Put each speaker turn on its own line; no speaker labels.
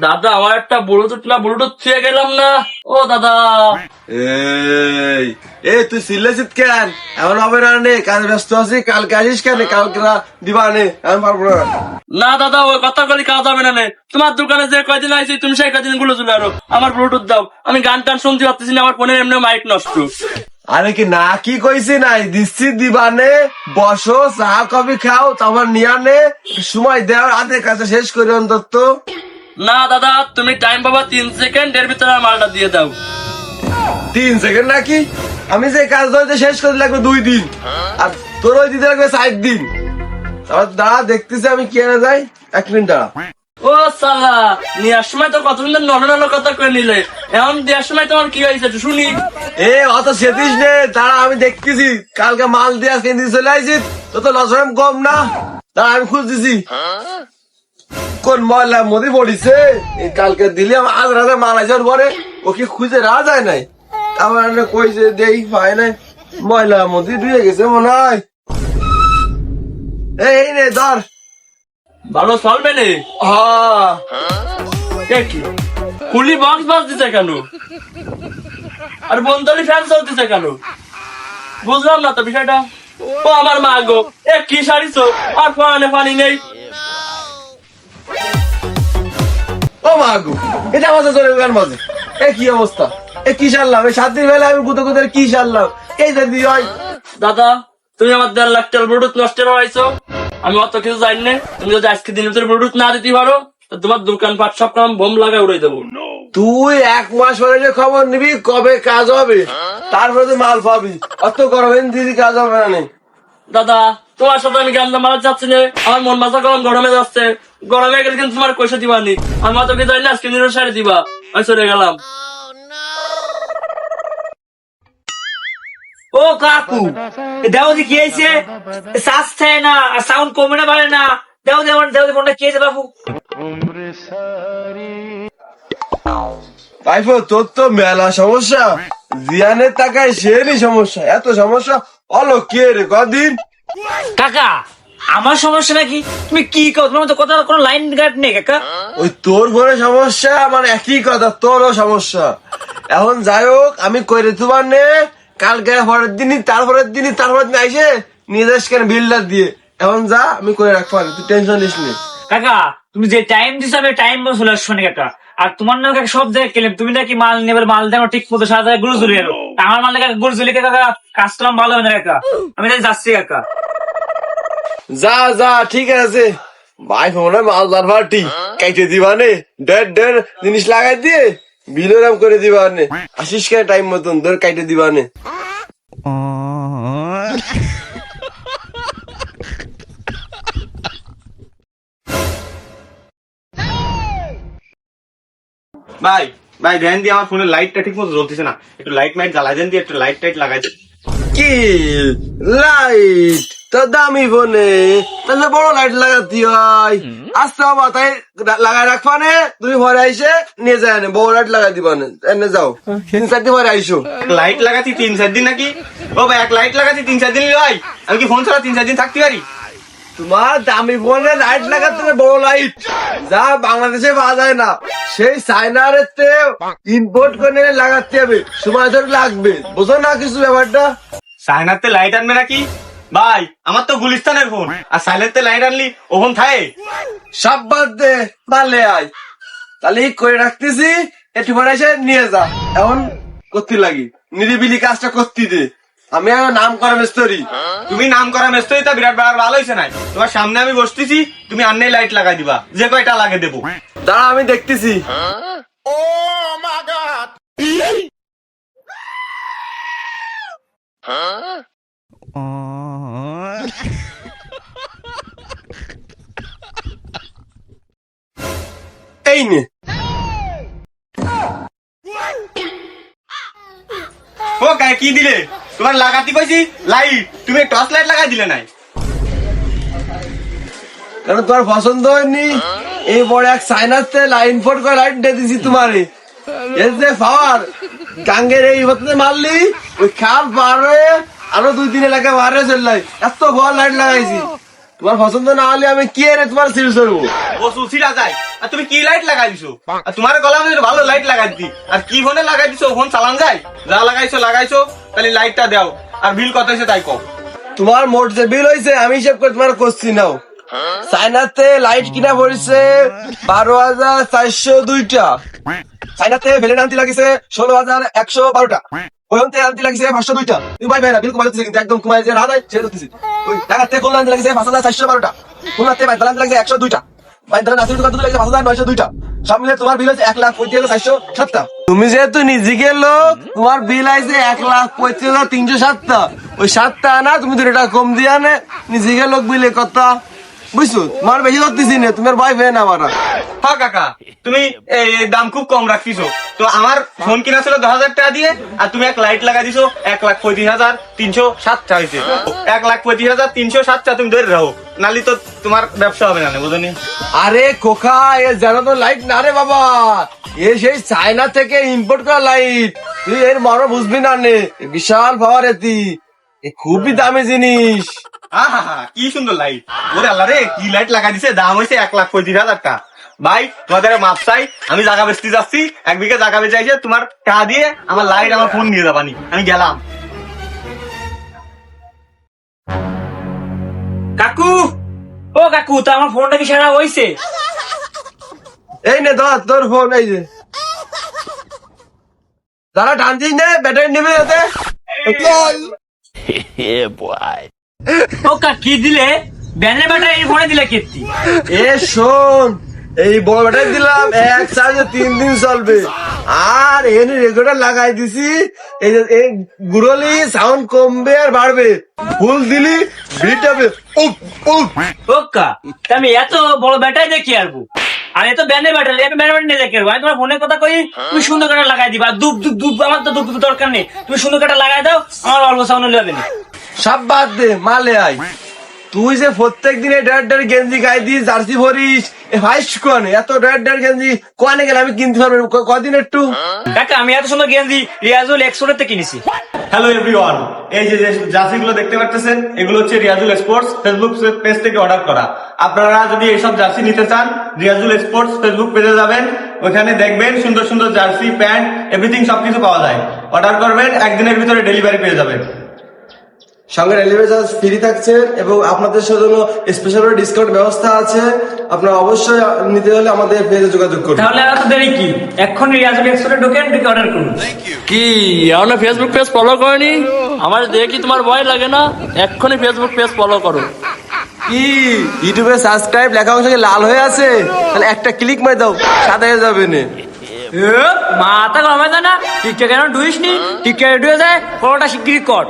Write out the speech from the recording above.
দাদা আমার একটা ব্লুটুথ ছুঁয়ে গেলাম না। ও দাদা,
এই এই তুই সিলেছিস কেন? এমন হবে না নে, কাজ ব্যস্ত আছি, কালকে আসিস কেন? কালকে দিবা নে, আমি পারবো না।
না দাদা ওই কথা বলি কাজ হবে না নে। তোমার দোকানে যে কয়দিন আইছি তুমি সেই কয়দিন গুলো চলে আরো আমার ব্লুটুথ দাও। আমি গান টান শুনতে পারতেছি না, আমার ফোনের এমনি মাইক নষ্ট।
আরে কি না কি কইছি নাই, দিচ্ছি দিবানে, বসো চা কফি খাও, তারপর নিয়ে নে, সময় দেওয়ার হাতের কাছে শেষ করি অন্তত।
না দাদা তুমি টাইম পাবা 3 সেকেন্ড, এর ভিতরে আমার মালটা দিয়ে দাও।
3 সেকেন্ড নাকি? আমি যে কাজ ধরতে শেষ করতে লাগবে 2 দিন, আর তোর ওই দিতে লাগবে 4 দিন। তারপর দাঁড়া দেখতেছি আমি কি এনে যাই, 1 মিনিট দাঁড়া।
ও সালা, নেওয়ার সময় তো কত সুন্দর নরনালো কথা করে নিলে, এখন দেওয়ার সময় তোমার কি হয়েছে একটু শুনি।
এ অত সেতিস নে, দাঁড়া আমি দেখতেছি। কালকে মাল দিয়ে আজকে নিয়ে চলে আইছিস, তো তো লসরাম কম না। দাঁড়া আমি খুঁজতেছি কোন ময়লা মধ্যে পড়িছে। এই কালকে দিলে আমার আজ রাতে মাল আসার পরে ওকে খুঁজে রাখা যায় নাই। আমার কইছে দেই পাই নাই, ময়লা মধ্যে ধুয়ে গেছে মনে হয়। এই নে ধর।
ভালো চলবে নে?
হ্যাঁ
কি কুলি বক্স বাজতেছে কেন, আর বন্ধলি ফ্যান চলতেছে কেন? বুঝলাম না তো বিষয়টা। ও আমার মা গো, এ কি সারিছো, আর ফোনে পানি নেই।
ও মাগু, এটা আমার চলে গান বাজে। এ কি অবস্থা, এ কি সারলাম? এই 7 দিন বেলা আমি গুতো গুতো কি সারলাম? এই যদি হয়
দাদা তুমি আমার 1.5 লাখ টাকার ব্লুটুথ নষ্ট করাইছো, আমি অত কিছু জানি না। তুমি যদি আজকে দিনের ভিতরে ব্লুটুথ না দিতে পারো তো তোমার দোকান পাট সব কাম বোম লাগায় উড়াই দেবো।
তুই 1 মাস পরে যে খবর নিবি কবে কাজ হবে, তারপরে তুই মাল পাবি। অত গরমের দিদি কাজ হবে না।
দাদা তোমার সাথে আমি গান মারা যাচ্ছি না, আমার মন মাথা গরমে যাচ্ছে। গরমে গেলে কিন্তু তোমার পয়সা দিবানি, আমি অত কিছু জানি না। আজকে দিনের সাইডে দিবা, আমি চলে গেলাম।
ও কাকু, দেও দি কি হয়েছে? শ্বাস থাকে না, সাউন্ড কমে না, বাড়ে না। দেও দেও ফোনটা কি হয়েছে বাবু?
ভাইফো তোর তো মেলা সমস্যা, জিয়ানের টাকায় সেরই সমস্যা। এত সমস্যা হলো কে রে কদিন?
কাকা আমার সমস্যা নাকি? তুমি কি কও? তোমার তো কথা কোনো লাইন গার্ড নেই কাকা।
ওই তোর ঘরে সমস্যা, আমার একই কথা, তোরও সমস্যা। এখন যাই হোক, আমি কইরে তোমার নে, কালকে পরের দিনই তারপরের দিন আইসে নিয়ে যাস কেন বিল্ডার দিয়ে। এখন যা, আমি করে রাখবো, তুই টেনশন নিস নি।
কাকা তুমি যে টাইম দিছো আমি টাইম মতো চলে আসছো না কাকা। আর তোমার নাম কাকা সব জায়গায় কেলেম, তুমি নাকি মাল নেবে, মাল দেওয়া ঠিক মতো সারা জায়গায় গুরু ঝুলিয়ে এলো। আমার মাল কাকা গুরু ঝুলিয়ে কাকা কাজ করলাম ভালো হবে না কাকা। আমি তাই যাচ্ছি কাকা।
যা যা ঠিক আছে ভাই, ফোনে মালদার পার্টি কাইটে দিবানে, ডের জিনিস লাগাই দিয়ে বিলোরাম করে দিবানে। আসিস কেন টাইম মতন, ধর কাইটে দিবানে।
ভাই ভাই ধ্যান দিয়ে আমার ফোনের লাইটটা ঠিক মতো জ্বলতেছে না, একটু লাইট মাইট জ্বালাই দেন দিয়ে একটু লাইট টাইট লাগাই দেন।
কি লাইট তো দামি ফোনে, তাহলে বড় লাইট লাগাতে হয়। আসতে বাবা তাই লাগাই রাখবানে, তুমি ঘরে আইসে নিয়ে যায় না, বড় লাইট লাগাই দিবানে। এনে যাও 3-4 দিন ঘরে আইসো।
লাইট লাগাচ্ছি 3-4 দিন নাকি? ও ভাই এক লাইট লাগাচ্ছি 3-4 দিন ভাই, আমি কি ফোন ছাড়া 3-4 দিন থাকতে পারি?
তোমার দামি ফোনে লাইট লাগাতে হবে, বড় লাইট, যা বাংলাদেশে পাওয়া যায় না। সেই চাইনার ইম্পোর্ট করে লাগাতে হবে, সময় ধরে লাগবে। বোঝো না কিছু ব্যাপারটা?
চায়নাতে লাইট আনবে নাকি? ভাই আমার তো গুলিস্তানের ফোন, আর সাইলেন্টে লাইট আনলি ও ফোন থাকে?
সব বাদ দে, পারলে আয়। তাহলে করে রাখতেছি, একটু পরে এসে নিয়ে যা। এখন করতে লাগি, নিরিবিলি কাজটা করতে দে। আমি আর নাম করা মিস্ত্রি।
তুমি নাম করা মেস্তরি তা বিরাট বড় ভালো হয়েছে নাই? তোমার সামনে আমি বসতেছি, তুমি আন্নে লাইট লাগাই দিবা, যে কয়টা লাগে দেবো।
দাঁড়া আমি দেখতেছি। এই নে।
ও গায়ে কি দিলে? তোমার লাগাতে কইছি লাইট, তুমি টর্চ লাইট লাগাই দিলে নাই?
কারণ তোমার পছন্দ হয়নি, এই বড় এক চাইনাতে লাইন ফোট করে লাইট দিয়ে দিছি তোমারে। এর যে পাওয়ার, গাঙ্গের এই হতে মারলি ওই খাল পার হয়ে আরো 2-3 এলাকা বারে চললাই, এত বড় লাইট লাগাইছি। তোমার পছন্দ না হলে আমি কি রে তোমার সিরিজ করবো?
ও সুসিরা যায় আর তুমি কি লাইট লাগাই দিছো? আর তোমার গলা আমি ভালো লাইট লাগাই দিছি আর কি ফোনে লাগাই দিছো? ফোন চালান যায়? যা লাগাইছো তাহলে লাইটটা দাও আর বিল কত হয়েছে তাই কও।
তোমার মোট যে বিল হয়েছে আমি হিসেব করে তোমার করছি নাও। চাইনাতে লাইট কিনা পড়েছে 12,402টা। চাইনাতে ভেলেন আনতে লাগিছে 16,112টা। ওইতে আনতে লাগিছে 502টা। তুমি ভাই ভাইরা বিল কমাই দিচ্ছে কিন্তু একদম কমাই যে রাত হয় ছেড়ে দিচ্ছি। ওই ঢাকাতে কোন আনতে লাগিছে 5,412টা। খুলনাতে ভাই আনতে লাগিছে 102টা। ভাই দাঁড়া নাসির দোকান লাগিছে 5,902টা। সব মিলে তোমার বিল হচ্ছে 1,35,407টা। তুমি যেহেতু নিজেকে লোক তোমার বিল আইছে 1,35,307টা। ওই 7টা আনা তুমি 2 টাকা কম দিয়ে আনে নিজেকে লোক বিলে কথা বুঝছো? তোমার বেশি ধরতেছি না, তোমার ভাই ফেন আমার।
হ্যাঁ কাকা, তুমি এই দাম খুব কম রাখছিছো। তো আমার ফোন কিনা ছিল 10,000 টাকা দিয়ে আর তুমি এক লাইট লাগাই দিছো 1,35,307টা হয়েছে। 1,35,307টা তুমি ধরে রাখো, নালি তো তোমার ব্যবসা হবে না, বুঝনি?
আরে খোকা এ জানো তো লাইট না রে বাবা, এ সেই চায়না থেকে ইম্পোর্ট করা লাইট। তুই এর মারো বুঝবি না নে, বিশাল পাওয়ার এটি, এ খুবই দামি জিনিস।
আহা কি সুন্দর লাইট! ওরে আল্লাহ রে, কি লাইট লাগাই দিছে! দাম হয়েছে 1,35,000 টাকা। ভাই তোমাদের মাপ চাই, আমি জায়গা বেচতে যাচ্ছি, 1 বিঘা জায়গা বেচে আইছে, তোমার টাকা দিয়ে আমার লাইট আমার ফোন নিয়ে যাবানি, আমি গেলাম।
কাকু, ও কাকু, তো আমার ফোনটা কি সারা হয়েছে?
এই নে ধর তোর ফোন, এই যে দাঁড়া টানছিস নে, ব্যাটারি নেবে এতে।
ও কাকু কি দিলে? ব্যানের ব্যাটারি এই ফোনে দিলে কীর্তি?
এ শোন, এই বড় ব্যাটারি দিলাম, 1 চার্জে 3 দিন চলবে। আর এনে রেগুলার লাগাই দিছি, এই যে এই গুরলি সাউন্ড কমবে আর বাড়বে। ফুল দিলি বিট হবে।
ও কা, আমি এত বড় ব্যাটারি দিয়ে কি আরবো? আর এত ব্যানের ব্যাটারি, আমি ব্যানের ব্যাটারি নিয়ে দেখে আমি তোমার ফোনের কথা কই, তুমি সুন্দর কাটা লাগাই দিবা। দুপ দুপ দুপ, আমার তো দুপ দরকার নেই, তুমি সুন্দর কাটা লাগাই দাও, আমার অল্প সাউন্ড হবে না।
সব বাদ দে, মালে আই। তুই যে প্রত্যেক দিনে ডেড় গেঞ্জি গাই দিস, জার্সি ভরিস, এ ভাইস কোন এত ডেড় গেঞ্জি কোয়ানে গেলে আমি কিনতে পারবো কদিন একটু?
কাকা আমি এত সুন্দর গেঞ্জি রিয়াজুল এক্সপোর্টের কিনেছি।
হ্যালো এভরিওয়ান, এই যে জার্সি গুলো দেখতে পাচ্ছেন, এগুলো হচ্ছে রিয়াজুল স্পোর্টস ফেসবুক পেজ থেকে অর্ডার করা। আপনারা যদি এইসব জার্সি নিতে চান, রিয়াজুল স্পোর্টস ফেসবুক পেজে যাবেন, ওখানে দেখবেন সুন্দর সুন্দর জার্সি, প্যান্ট, এভরিথিং সবকিছু পাওয়া যায়। অর্ডার করবেন, 1 দিনের ভিতরে ডেলিভারি পেয়ে যাবেন।
সঙ্গে ডেলিভারি চার্জ ফ্রি থাকছে এবং আপনাদের জন্য স্পেশাল ডিসকাউন্ট ব্যবস্থা আছে। আপনারা অবশ্যই নিতে হলে আমাদের পেজে যোগাযোগ করুন।
তাহলে আর তো দেরি কি, এখন রিয়াজুল এক্সপোর্টে ঢোকেন, ঢুকে অর্ডার করুন।
কি এখনো ফেসবুক পেজ ফলো করনি? আমার দেখি তোমার ভয় লাগে না, এক্ষুনি ফেসবুক পেজ ফলো করো।
কি ইউটিউবে সাবস্ক্রাইব লেখা অংশ লাল হয়ে আছে? তাহলে একটা ক্লিক মার দাও, সাদা হয়ে যাবে না।
মাথা গরম হয় না? টিকটকে কেন ঢুইস নি? টিকটকে ঢুয়ে যায়, ফটোটা শিগগিরই কর।